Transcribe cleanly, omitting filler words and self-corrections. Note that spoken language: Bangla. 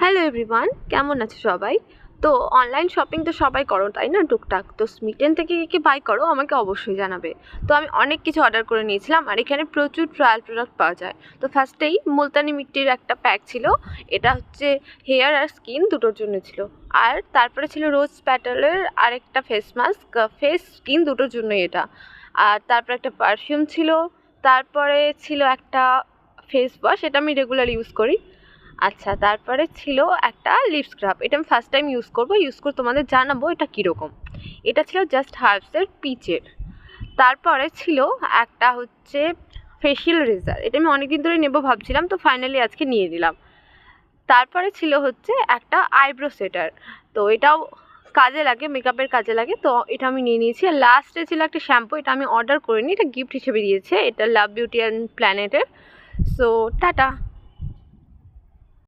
হ্যালো এভরিওয়ান, কেমন আছো সবাই? তো অনলাইন শপিং তো সবাই করো তাই না, টুকটাক। তো স্মিটেন থেকে কি বাই করো আমাকে অবশ্যই জানাবে। তো আমি অনেক কিছু অর্ডার করে নিয়েছিলাম আর এখানে প্রচুর ট্রায়াল প্রোডাক্ট পাওয়া যায়। তো ফার্স্টেই মুলতানি মিট্টির একটা প্যাক ছিল, এটা হচ্ছে হেয়ার আর স্কিন দুটোর জন্য ছিল। আর তারপরে ছিল রোজ প্যাটেলের আরেকটা ফেস মাস্ক, ফেস স্কিন দুটোর জন্যই এটা। আর তারপরে একটা পারফিউম ছিল, তারপরে ছিল একটা ফেস ওয়াশ, এটা আমি রেগুলার ইউজ করি। আচ্ছা, তারপরে ছিল একটা লিপ স্ক্রাব, এটা আমি ফার্স্ট টাইম ইউজ করে তোমাদের জানাবো এটা কীরকম। এটা ছিল জাস্ট হার্বসের পিচের। তারপরে ছিল একটা হচ্ছে ফেশিয়াল রেজার, এটা আমি অনেকদিন ধরে নেবো ভাবছিলাম, তো ফাইনালি আজকে নিয়ে নিলাম। তারপরে ছিল হচ্ছে একটা আইব্রো সেটার, তো এটাও কাজে লাগে, মেকআপের কাজে লাগে, তো এটা আমি নিয়ে নিয়েছি। আর লাস্টে ছিল একটা শ্যাম্পু, এটা আমি অর্ডার করিনি, এটা গিফট হিসেবে দিয়েছে, এটা লাভ বিউটি অ্যান্ড প্ল্যানেটের। So tata.